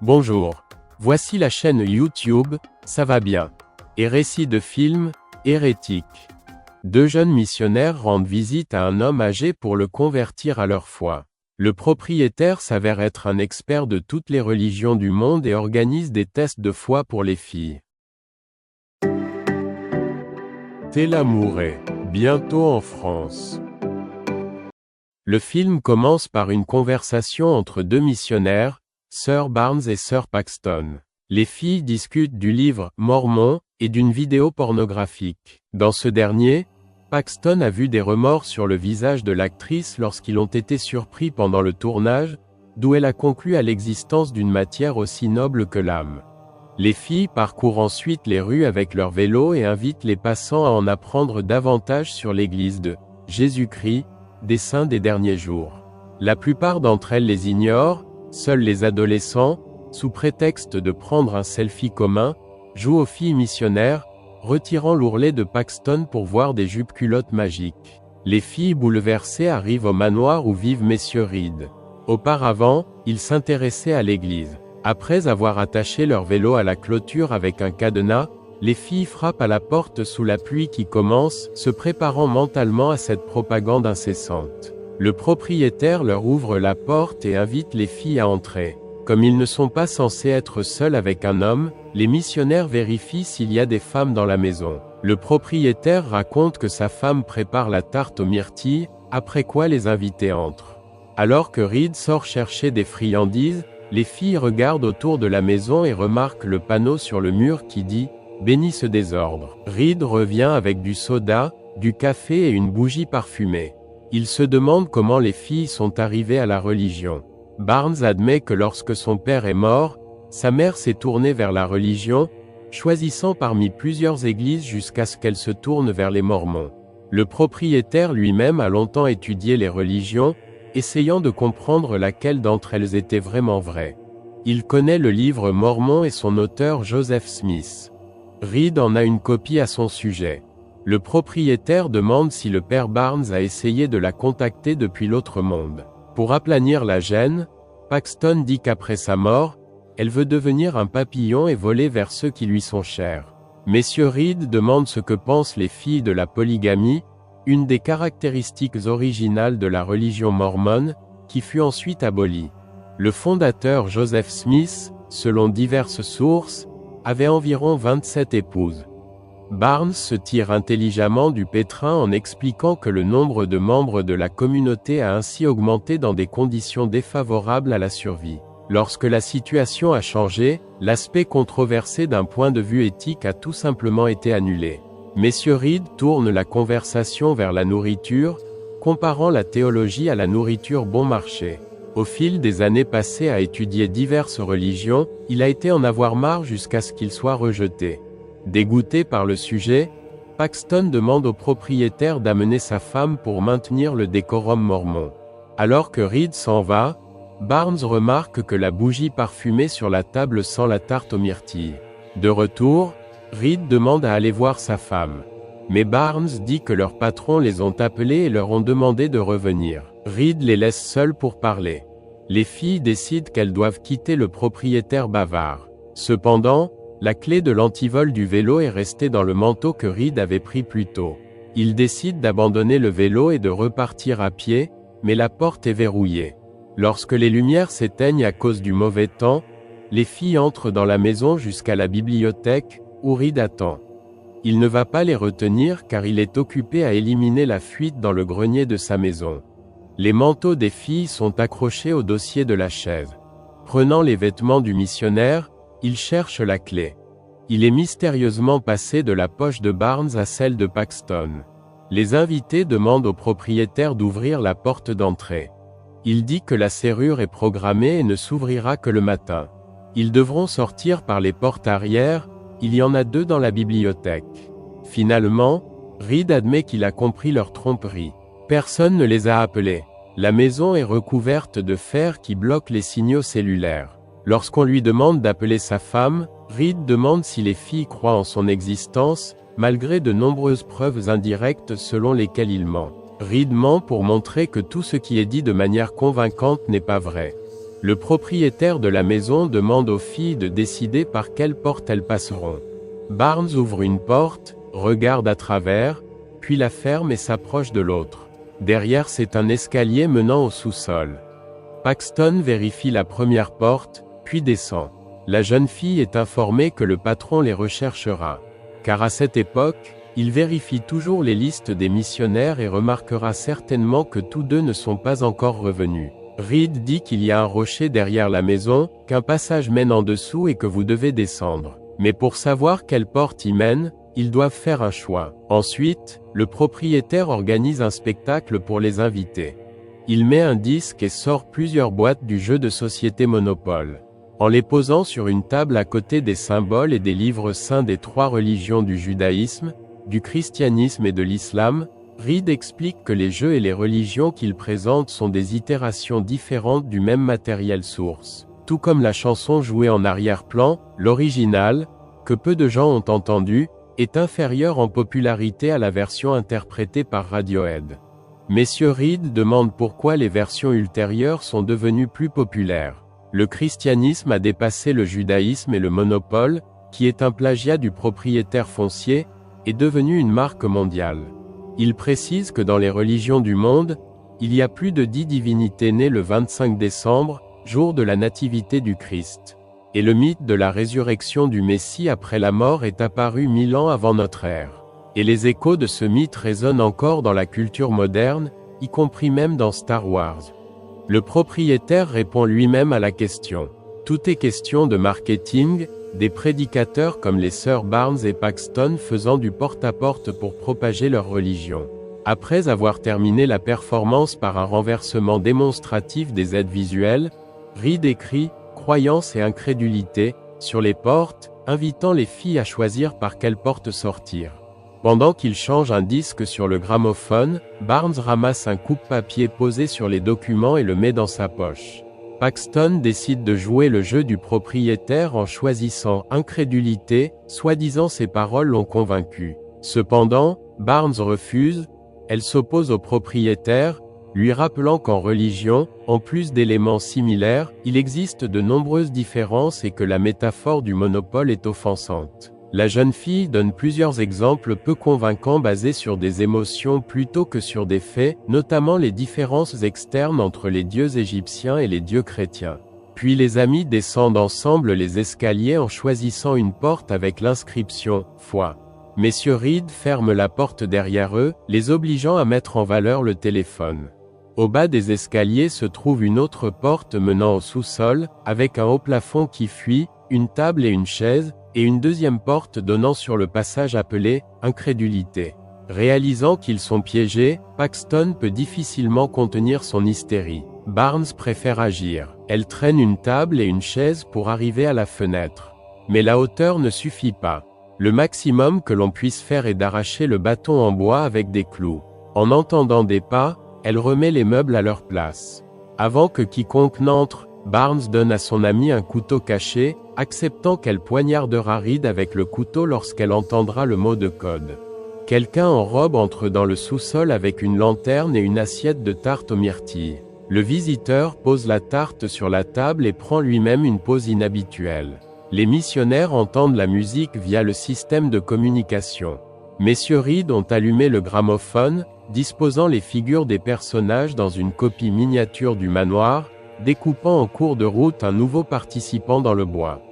Bonjour. Voici la chaîne YouTube, ça va bien. Et récit de film, hérétique. Deux jeunes missionnaires rendent visite à un homme âgé pour le convertir à leur foi. Le propriétaire s'avère être un expert de toutes les religions du monde et organise des tests de foi pour les filles. Télamouré, bientôt en France. Le film commence par une conversation entre deux missionnaires, Sœur Barnes et Sœur Paxton. Les filles discutent du livre Mormon et d'une vidéo pornographique. Dans ce dernier, Paxton a vu des remords sur le visage de l'actrice lorsqu'ils ont été surpris pendant le tournage, d'où elle a conclu à l'existence d'une matière aussi noble que l'âme. Les filles parcourent ensuite les rues avec leur vélo et invitent les passants à en apprendre davantage sur l'Église de Jésus-Christ, des saints des derniers jours. La plupart d'entre elles les ignorent, seuls les adolescents, sous prétexte de prendre un selfie commun, jouent aux filles missionnaires, retirant l'ourlet de Paxton pour voir des jupes culottes magiques. Les filles bouleversées arrivent au manoir où vivent messieurs Reed. Auparavant, ils s'intéressaient à l'église. Après avoir attaché leur vélo à la clôture avec un cadenas, les filles frappent à la porte sous la pluie qui commence, se préparant mentalement à cette propagande incessante. Le propriétaire leur ouvre la porte et invite les filles à entrer. Comme ils ne sont pas censés être seuls avec un homme, les missionnaires vérifient s'il y a des femmes dans la maison. Le propriétaire raconte que sa femme prépare la tarte aux myrtilles, après quoi les invités entrent. Alors que Reed sort chercher des friandises, les filles regardent autour de la maison et remarquent le panneau sur le mur qui dit « Bénis ce désordre ». Reed revient avec du soda, du café et une bougie parfumée. Il se demande comment les filles sont arrivées à la religion. Barnes admet que lorsque son père est mort, sa mère s'est tournée vers la religion, choisissant parmi plusieurs églises jusqu'à ce qu'elle se tourne vers les Mormons. Le propriétaire lui-même a longtemps étudié les religions, essayant de comprendre laquelle d'entre elles était vraiment vraie. Il connaît le livre Mormon et son auteur Joseph Smith. Reed en a une copie à son sujet. Le propriétaire demande si le père Barnes a essayé de la contacter depuis l'autre monde. Pour aplanir la gêne, Paxton dit qu'après sa mort, elle veut devenir un papillon et voler vers ceux qui lui sont chers. Messieurs Reed demandent ce que pensent les filles de la polygamie, une des caractéristiques originales de la religion mormone, qui fut ensuite abolie. Le fondateur Joseph Smith, selon diverses sources, avait environ 27 épouses. Barnes se tire intelligemment du pétrin en expliquant que le nombre de membres de la communauté a ainsi augmenté dans des conditions défavorables à la survie. Lorsque la situation a changé, l'aspect controversé d'un point de vue éthique a tout simplement été annulé. Messieurs Reed tournent la conversation vers la nourriture, comparant la théologie à la nourriture bon marché. Au fil des années passées à étudier diverses religions, il a été en avoir marre jusqu'à ce qu'il soit rejeté. Dégoûté par le sujet, Paxton demande au propriétaire d'amener sa femme pour maintenir le décorum mormon. Alors que Reed s'en va, Barnes remarque que la bougie parfumée sur la table sent la tarte aux myrtilles. De retour, Reed demande à aller voir sa femme. Mais Barnes dit que leurs patrons les ont appelés et leur ont demandé de revenir. Reed les laisse seuls pour parler. Les filles décident qu'elles doivent quitter le propriétaire bavard. Cependant, la clé de l'antivol du vélo est restée dans le manteau que Reed avait pris plus tôt. Il décide d'abandonner le vélo et de repartir à pied, mais la porte est verrouillée. Lorsque les lumières s'éteignent à cause du mauvais temps, les filles entrent dans la maison jusqu'à la bibliothèque, où Reed attend. Il ne va pas les retenir car il est occupé à éliminer la fuite dans le grenier de sa maison. Les manteaux des filles sont accrochés au dossier de la chaise. Prenant les vêtements du missionnaire, il cherche la clé. Il est mystérieusement passé de la poche de Barnes à celle de Paxton. Les invités demandent au propriétaire d'ouvrir la porte d'entrée. Il dit que la serrure est programmée et ne s'ouvrira que le matin. Ils devront sortir par les portes arrière, il y en a 2 dans la bibliothèque. Finalement, Reed admet qu'il a compris leur tromperie. Personne ne les a appelés. La maison est recouverte de fer qui bloque les signaux cellulaires. Lorsqu'on lui demande d'appeler sa femme, Reed demande si les filles croient en son existence, malgré de nombreuses preuves indirectes selon lesquelles il ment. Reed ment pour montrer que tout ce qui est dit de manière convaincante n'est pas vrai. Le propriétaire de la maison demande aux filles de décider par quelle porte elles passeront. Barnes ouvre une porte, regarde à travers, puis la ferme et s'approche de l'autre. Derrière c'est un escalier menant au sous-sol. Paxton vérifie la première porte, puis descend. La jeune fille est informée que le patron les recherchera. Car à cette époque, il vérifie toujours les listes des missionnaires et remarquera certainement que tous deux ne sont pas encore revenus. Reed dit qu'il y a un rocher derrière la maison, qu'un passage mène en dessous et que vous devez descendre. Mais pour savoir quelle porte y mène, ils doivent faire un choix. Ensuite, le propriétaire organise un spectacle pour les invités. Il met un disque et sort plusieurs boîtes du jeu de société Monopole. En les posant sur une table à côté des symboles et des livres saints des trois religions du judaïsme, du christianisme et de l'islam, Reed explique que les jeux et les religions qu'il présente sont des itérations différentes du même matériel source. Tout comme la chanson jouée en arrière-plan, l'original, que peu de gens ont entendu, est inférieure en popularité à la version interprétée par Radiohead. Messieurs Reed demandent pourquoi les versions ultérieures sont devenues plus populaires. Le christianisme a dépassé le judaïsme et le monopole, qui est un plagiat du propriétaire foncier, est devenu une marque mondiale. Il précise que dans les religions du monde, il y a plus de 10 divinités nées le 25 décembre, jour de la nativité du Christ. Et le mythe de la résurrection du Messie après la mort est apparu 1000 ans avant notre ère. Et les échos de ce mythe résonnent encore dans la culture moderne, y compris même dans Star Wars. Le propriétaire répond lui-même à la question. Tout est question de marketing, des prédicateurs comme les sœurs Barnes et Paxton faisant du porte-à-porte pour propager leur religion. Après avoir terminé la performance par un renversement démonstratif des aides visuelles, Reed écrit « Croyance et incrédulité » sur les portes, invitant les filles à choisir par quelle porte sortir. Pendant qu'il change un disque sur le gramophone, Barnes ramasse un coupe-papier posé sur les documents et le met dans sa poche. Paxton décide de jouer le jeu du propriétaire en choisissant « incrédulité », soi-disant ses paroles l'ont convaincu. Cependant, Barnes refuse, elle s'oppose au propriétaire, lui rappelant qu'en religion, en plus d'éléments similaires, il existe de nombreuses différences et que la métaphore du monopole est offensante. La jeune fille donne plusieurs exemples peu convaincants basés sur des émotions plutôt que sur des faits, notamment les différences externes entre les dieux égyptiens et les dieux chrétiens. Puis les amis descendent ensemble les escaliers en choisissant une porte avec l'inscription « Foi ». Messieurs Reed ferment la porte derrière eux, les obligeant à mettre en valeur le téléphone. Au bas des escaliers se trouve une autre porte menant au sous-sol, avec un haut plafond qui fuit, une table et une chaise, et une deuxième porte donnant sur le passage appelé « Incrédulité ». Réalisant qu'ils sont piégés, Paxton peut difficilement contenir son hystérie. Barnes préfère agir. Elle traîne une table et une chaise pour arriver à la fenêtre. Mais la hauteur ne suffit pas. Le maximum que l'on puisse faire est d'arracher le bâton en bois avec des clous. En entendant des pas, elle remet les meubles à leur place. Avant que quiconque n'entre, Barnes donne à son ami un couteau caché, acceptant qu'elle poignardera Reed avec le couteau lorsqu'elle entendra le mot de code. Quelqu'un en robe entre dans le sous-sol avec une lanterne et une assiette de tarte aux myrtilles. Le visiteur pose la tarte sur la table et prend lui-même une pose inhabituelle. Les missionnaires entendent la musique via le système de communication. Messieurs Reed ont allumé le gramophone, disposant les figures des personnages dans une copie miniature du manoir, découpant en cours de route un nouveau participant dans le bois.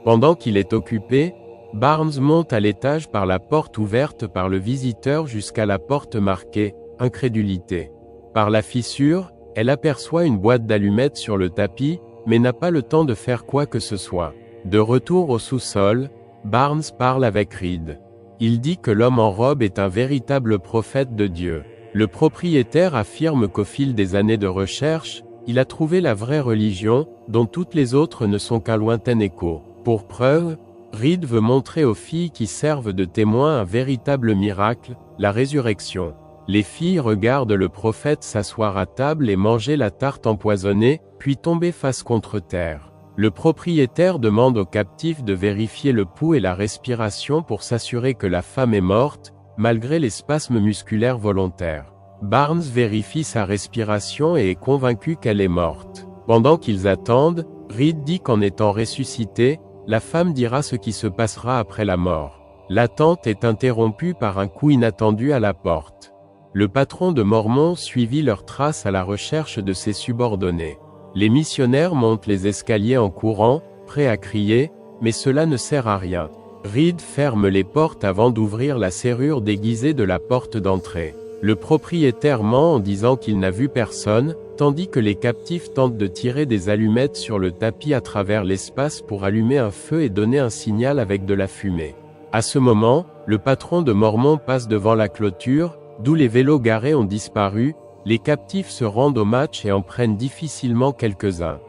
Pendant qu'il est occupé, Barnes monte à l'étage par la porte ouverte par le visiteur jusqu'à la porte marquée « Incrédulité ». Par la fissure, elle aperçoit une boîte d'allumettes sur le tapis, mais n'a pas le temps de faire quoi que ce soit. De retour au sous-sol, Barnes parle avec Reed. Il dit que l'homme en robe est un véritable prophète de Dieu. Le propriétaire affirme qu'au fil des années de recherche, il a trouvé la vraie religion, dont toutes les autres ne sont qu'un lointain écho. Pour preuve, Reed veut montrer aux filles qui servent de témoins un véritable miracle, la résurrection. Les filles regardent le prophète s'asseoir à table et manger la tarte empoisonnée, puis tomber face contre terre. Le propriétaire demande aux captifs de vérifier le pouls et la respiration pour s'assurer que la femme est morte, malgré les spasmes musculaires volontaires. Barnes vérifie sa respiration et est convaincu qu'elle est morte. Pendant qu'ils attendent, Reed dit qu'en étant ressuscité, la femme dira ce qui se passera après la mort. L'attente est interrompue par un coup inattendu à la porte. Le patron de Mormon suivit leurs traces à la recherche de ses subordonnés. Les missionnaires montent les escaliers en courant, prêts à crier, mais cela ne sert à rien. Reed ferme les portes avant d'ouvrir la serrure déguisée de la porte d'entrée. Le propriétaire ment en disant qu'il n'a vu personne, tandis que les captifs tentent de tirer des allumettes sur le tapis à travers l'espace pour allumer un feu et donner un signal avec de la fumée. À ce moment, le patron de Mormon passe devant la clôture, d'où les vélos garés ont disparu, les captifs se rendent au match et en prennent difficilement quelques-uns.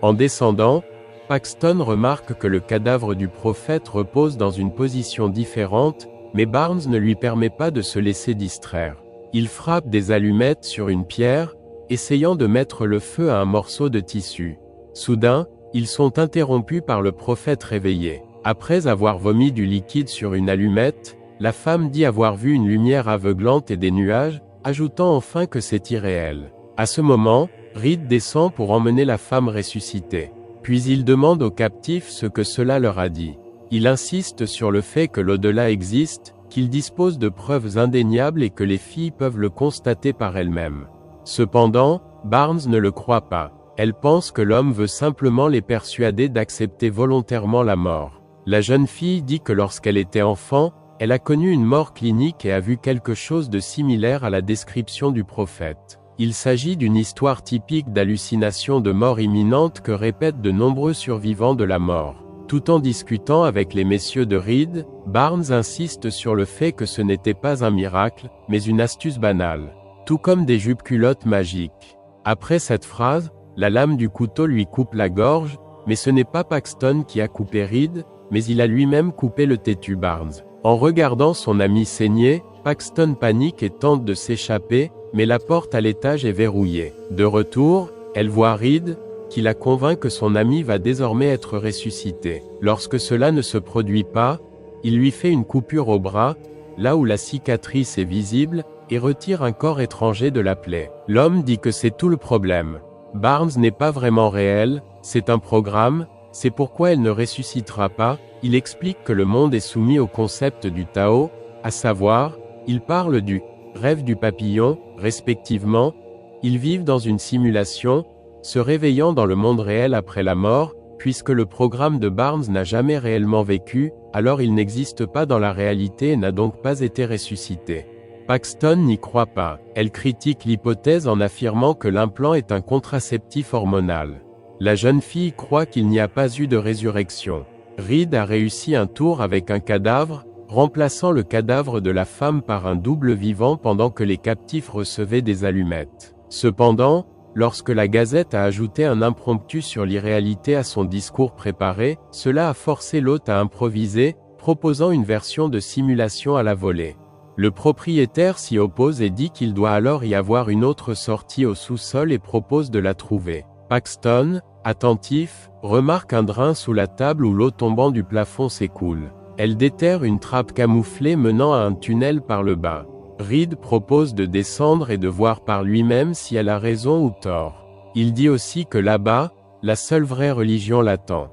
En descendant, Paxton remarque que le cadavre du prophète repose dans une position différente, mais Barnes ne lui permet pas de se laisser distraire. Il frappe des allumettes sur une pierre, essayant de mettre le feu à un morceau de tissu. Soudain, ils sont interrompus par le prophète réveillé. Après avoir vomi du liquide sur une allumette, la femme dit avoir vu une lumière aveuglante et des nuages, ajoutant enfin que c'est irréel. À ce moment, Reed descend pour emmener la femme ressuscitée. Puis il demande aux captifs ce que cela leur a dit. Il insiste sur le fait que l'au-delà existe, qu'il dispose de preuves indéniables et que les filles peuvent le constater par elles-mêmes. Cependant, Barnes ne le croit pas. Elle pense que l'homme veut simplement les persuader d'accepter volontairement la mort. La jeune fille dit que lorsqu'elle était enfant, elle a connu une mort clinique et a vu quelque chose de similaire à la description du prophète. Il s'agit d'une histoire typique d'hallucination de mort imminente que répètent de nombreux survivants de la mort. Tout en discutant avec les messieurs de Reed, Barnes insiste sur le fait que ce n'était pas un miracle, mais une astuce banale. Tout comme des jupes-culottes magiques. Après cette phrase, la lame du couteau lui coupe la gorge, mais ce n'est pas Paxton qui a coupé Reed, mais il a lui-même coupé le têtu Barnes. En regardant son ami saigner, Paxton panique et tente de s'échapper, mais la porte à l'étage est verrouillée. De retour, elle voit Reed, qui la convainc que son ami va désormais être ressuscité. Lorsque cela ne se produit pas, il lui fait une coupure au bras, là où la cicatrice est visible, et retire un corps étranger de la plaie. L'homme dit que c'est tout le problème. Barnes n'est pas vraiment réel, c'est un programme, c'est pourquoi elle ne ressuscitera pas. Il explique que le monde est soumis au concept du Tao, à savoir, il parle du rêve du papillon, respectivement, ils vivent dans une simulation, se réveillant dans le monde réel après la mort, puisque le programme de Barnes n'a jamais réellement vécu, alors il n'existe pas dans la réalité et n'a donc pas été ressuscité. Paxton n'y croit pas. Elle critique l'hypothèse en affirmant que l'implant est un contraceptif hormonal. La jeune fille croit qu'il n'y a pas eu de résurrection. Reed a réussi un tour avec un cadavre, remplaçant le cadavre de la femme par un double vivant pendant que les captifs recevaient des allumettes. Cependant, lorsque la Gazette a ajouté un impromptu sur l'irréalité à son discours préparé, cela a forcé l'hôte à improviser, proposant une version de simulation à la volée. Le propriétaire s'y oppose et dit qu'il doit alors y avoir une autre sortie au sous-sol et propose de la trouver. Paxton, attentif, remarque un drain sous la table où l'eau tombant du plafond s'écoule. Elle déterre une trappe camouflée menant à un tunnel par le bas. Reed propose de descendre et de voir par lui-même si elle a raison ou tort. Il dit aussi que là-bas, la seule vraie religion l'attend.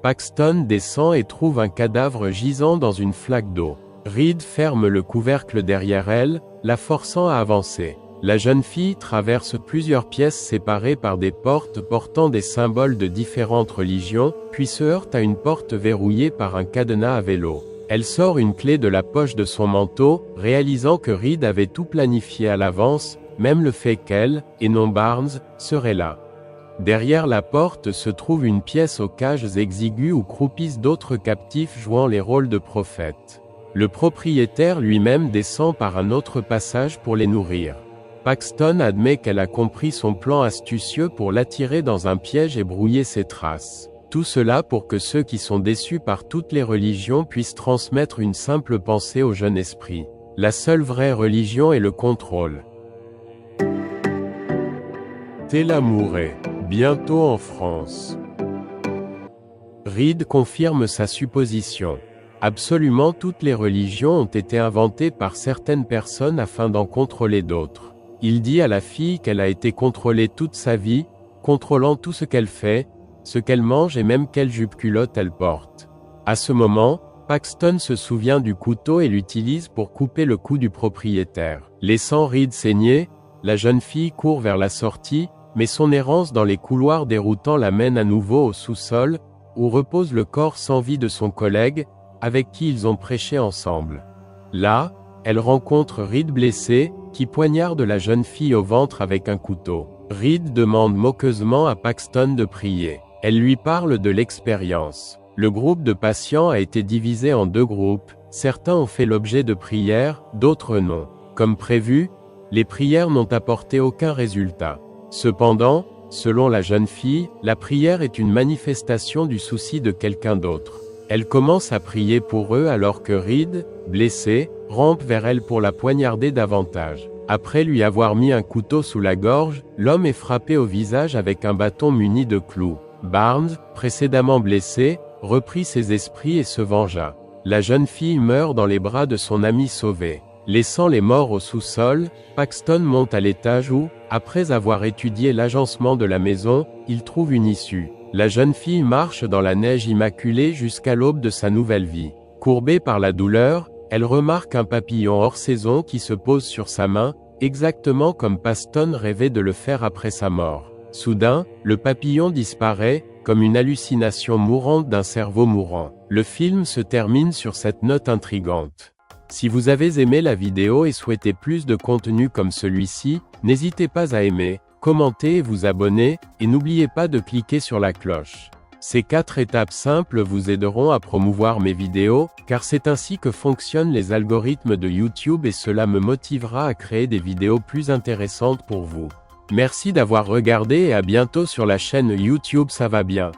Paxton descend et trouve un cadavre gisant dans une flaque d'eau. Reed ferme le couvercle derrière elle, la forçant à avancer. La jeune fille traverse plusieurs pièces séparées par des portes portant des symboles de différentes religions, puis se heurte à une porte verrouillée par un cadenas à vélo. Elle sort une clé de la poche de son manteau, réalisant que Reed avait tout planifié à l'avance, même le fait qu'elle, et non Barnes, serait là. Derrière la porte se trouve une pièce aux cages exiguës où croupissent d'autres captifs jouant les rôles de prophètes. Le propriétaire lui-même descend par un autre passage pour les nourrir. Paxton admet qu'elle a compris son plan astucieux pour l'attirer dans un piège et brouiller ses traces. Tout cela pour que ceux qui sont déçus par toutes les religions puissent transmettre une simple pensée au jeune esprit. La seule vraie religion est le contrôle. Tela Mouret, bientôt en France. Reed confirme sa supposition. Absolument toutes les religions ont été inventées par certaines personnes afin d'en contrôler d'autres. Il dit à la fille qu'elle a été contrôlée toute sa vie, contrôlant tout ce qu'elle fait, ce qu'elle mange et même quelle jupe-culotte elle porte. À ce moment, Paxton se souvient du couteau et l'utilise pour couper le cou du propriétaire. Laissant Reed saigner, la jeune fille court vers la sortie, mais son errance dans les couloirs déroutants la mène à nouveau au sous-sol, où repose le corps sans vie de son collègue, avec qui ils ont prêché ensemble. Là, elle rencontre Reed blessé, qui poignarde la jeune fille au ventre avec un couteau. Reed demande moqueusement à Paxton de prier. Elle lui parle de l'expérience. Le groupe de patients a été divisé en 2 groupes, certains ont fait l'objet de prières, d'autres non. Comme prévu, les prières n'ont apporté aucun résultat. Cependant, selon la jeune fille, la prière est une manifestation du souci de quelqu'un d'autre. Elle commence à prier pour eux alors que Reed, blessé, rampe vers elle pour la poignarder davantage. Après lui avoir mis un couteau sous la gorge, l'homme est frappé au visage avec un bâton muni de clous. Barnes, précédemment blessé, reprit ses esprits et se vengea. La jeune fille meurt dans les bras de son ami sauvé. Laissant les morts au sous-sol, Paxton monte à l'étage où, après avoir étudié l'agencement de la maison, il trouve une issue. La jeune fille marche dans la neige immaculée jusqu'à l'aube de sa nouvelle vie. Courbée par la douleur, elle remarque un papillon hors saison qui se pose sur sa main, exactement comme Paxton rêvait de le faire après sa mort. Soudain, le papillon disparaît, comme une hallucination mourante d'un cerveau mourant. Le film se termine sur cette note intrigante. Si vous avez aimé la vidéo et souhaitez plus de contenu comme celui-ci, n'hésitez pas à aimer, commenter et vous abonner, et n'oubliez pas de cliquer sur la cloche. Ces 4 étapes simples vous aideront à promouvoir mes vidéos, car c'est ainsi que fonctionnent les algorithmes de YouTube et cela me motivera à créer des vidéos plus intéressantes pour vous. Merci d'avoir regardé et à bientôt sur la chaîne YouTube Ça va bien.